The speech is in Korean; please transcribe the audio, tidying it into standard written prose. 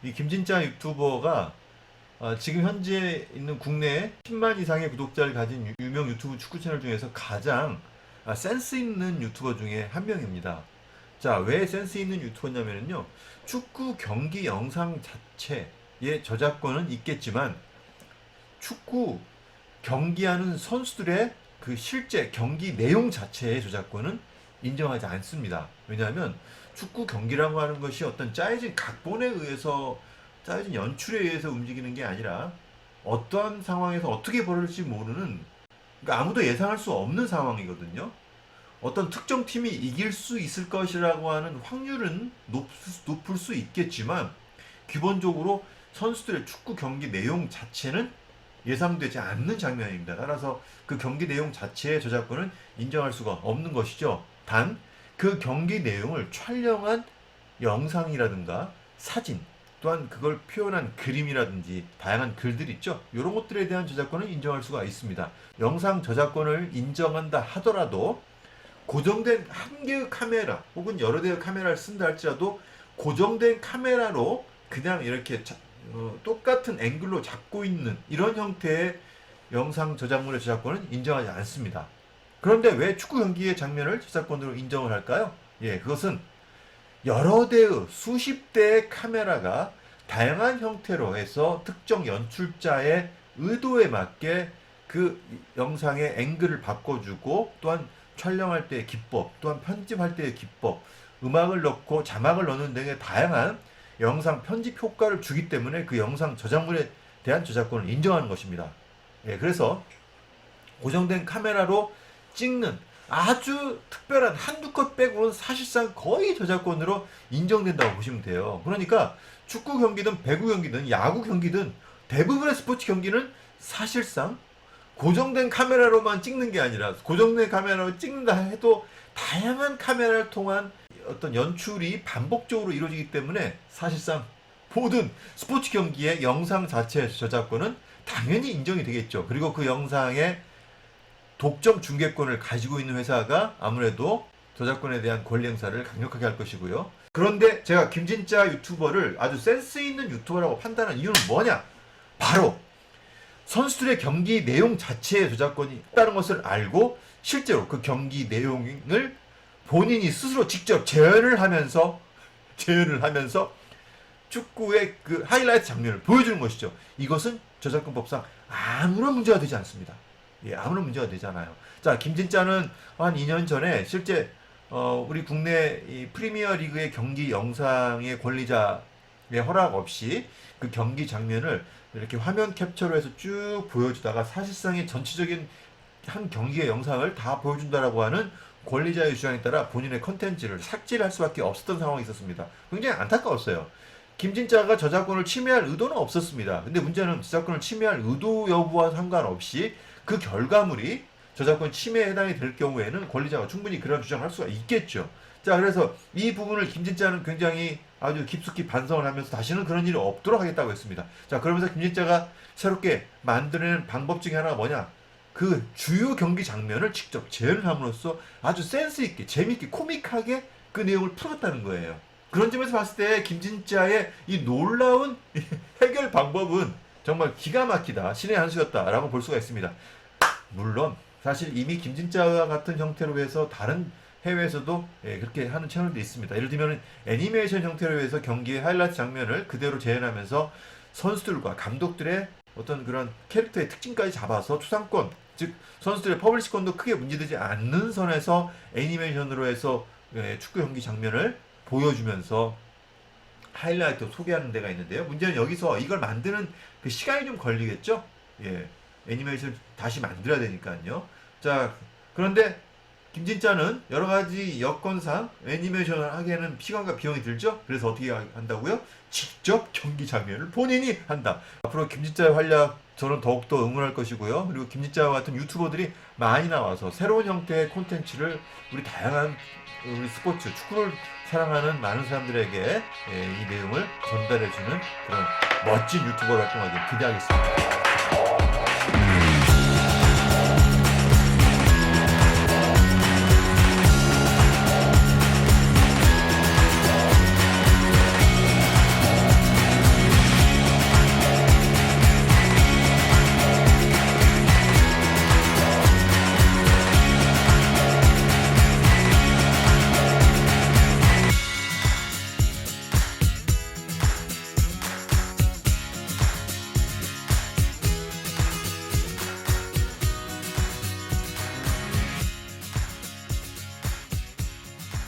이 김진짜 유튜버가 지금 현재 있는 국내에 10만 이상의 구독자를 가진 유명 유튜브 축구 채널 중에서 가장 센스 있는 유튜버 중에 한 명입니다. 자, 왜 센스 있는 유튜버냐면요. 축구 경기 영상 자체의 저작권은 있겠지만 축구 경기하는 선수들의 그 실제 경기 내용 자체의 저작권은 인정하지 않습니다. 왜냐하면 축구 경기라고 하는 것이 어떤 짜여진 각본에 의해서 짜여진 연출에 의해서 움직이는 게 아니라 어떠한 상황에서 어떻게 벌어질지 모르는, 그러니까 아무도 예상할 수 없는 상황이거든요. 어떤 특정 팀이 이길 수 있을 것이라고 하는 확률은 높을 수 있겠지만 기본적으로 선수들의 축구 경기 내용 자체는 예상되지 않는 장면입니다. 따라서 그 경기 내용 자체의 저작권은 인정할 수가 없는 것이죠. 단 그 경기 내용을 촬영한 영상이라든가 사진, 또한 그걸 표현한 그림이라든지 다양한 글들 있죠. 이런 것들에 대한 저작권은 인정할 수가 있습니다. 영상 저작권을 인정한다 하더라도 고정된 한 개의 카메라 혹은 여러 대의 카메라를 쓴다 할지라도 고정된 카메라로 그냥 이렇게 똑같은 앵글로 잡고 있는 이런 형태의 영상 저작물의 저작권은 인정하지 않습니다. 그런데 왜 축구 경기의 장면을 저작권으로 인정을 할까요? 예, 그것은 여러 대의 수십 대의 카메라가 다양한 형태로 해서 특정 연출자의 의도에 맞게 그 영상의 앵글을 바꿔주고, 또한 촬영할 때의 기법, 또한 편집할 때의 기법, 음악을 넣고 자막을 넣는 등의 다양한 영상 편집 효과를 주기 때문에 그 영상 저작물에 대한 저작권을 인정하는 것입니다. 예, 그래서 고정된 카메라로 찍는 아주 특별한 한두 컷 빼고는 사실상 거의 저작권으로 인정된다고 보시면 돼요. 그러니까 축구 경기든 배구 경기든 야구 경기든 대부분의 스포츠 경기는 사실상 고정된 카메라로만 찍는 게 아니라, 고정된 카메라로 찍는다 해도 다양한 카메라를 통한 어떤 연출이 반복적으로 이루어지기 때문에 사실상 모든 스포츠 경기의 영상 자체의 저작권은 당연히 인정이 되겠죠. 그리고 그 영상의 독점 중계권을 가지고 있는 회사가 아무래도 저작권에 대한 권리 행사를 강력하게 할 것이고요. 그런데 제가 김진짜 유튜버를 아주 센스 있는 유튜버라고 판단한 이유는 뭐냐? 바로 선수들의 경기 내용 자체의 저작권이 있다는 것을 알고 실제로 그 경기 내용을 본인이 스스로 직접 재현을 하면서 축구의 그 하이라이트 장면을 보여주는 것이죠. 이것은 저작권법상 아무런 문제가 되지 않습니다. 예, 아무런 문제가 되잖아요. 자, 김진짜는 한 2년 전에 실제 우리 국내 이 프리미어 리그의 경기 영상의 권리자의 허락 없이 그 경기 장면을 이렇게 화면 캡처로 해서 쭉 보여주다가 사실상의 전체적인 한 경기의 영상을 다 보여준다라고 하는 권리자의 주장에 따라 본인의 컨텐츠를 삭제를 할 수밖에 없었던 상황이 있었습니다. 굉장히 안타까웠어요. 김진짜가 저작권을 침해할 의도는 없었습니다. 근데 문제는 저작권을 침해할 의도 여부와 상관없이 그 결과물이 저작권 침해에 해당이 될 경우에는 권리자가 충분히 그런 주장을 할 수가 있겠죠. 자, 그래서 이 부분을 김진짜는 굉장히 아주 깊숙이 반성을 하면서 다시는 그런 일이 없도록 하겠다고 했습니다. 자, 그러면서 김진짜가 새롭게 만드는 방법 중에 하나가 뭐냐? 그 주요 경기 장면을 직접 재현을 함으로써 아주 센스 있게, 재미있게, 코믹하게 그 내용을 풀었다는 거예요. 그런 점에서 봤을 때 김진짜의 이 놀라운 해결 방법은 정말 기가 막히다, 신의 한 수였다라고 볼 수가 있습니다. 물론 사실 이미 김진짜와 같은 형태로 해서 다른 해외에서도 그렇게 하는 채널도 있습니다. 예를 들면 애니메이션 형태로 해서 경기의 하이라이트 장면을 그대로 재현하면서 선수들과 감독들의 어떤 그런 캐릭터의 특징까지 잡아서 초상권, 즉 선수들의 퍼블리시권도 크게 문제되지 않는 선에서 애니메이션으로 해서 축구 경기 장면을 보여주면서 하이라이트 소개하는 데가 있는데요. 문제는 여기서 이걸 만드는 그 시간이 좀 걸리겠죠? 예. 애니메이션 다시 만들어야 되니까요. 자, 그런데 김진짜는 여러 가지 여건상 애니메이션을 하기에는 시간과 비용이 들죠? 그래서 어떻게 한다고요? 직접 경기 장면을 본인이 한다. 앞으로 김진짜의 활약 저는 더욱더 응원할 것이고요. 그리고 김진짜와 같은 유튜버들이 많이 나와서 새로운 형태의 콘텐츠를 우리 다양한 우리 스포츠, 축구를 사랑하는 많은 사람들에게 이 내용을 전달해주는 그런 멋진 유튜버 활동하길 기대하겠습니다.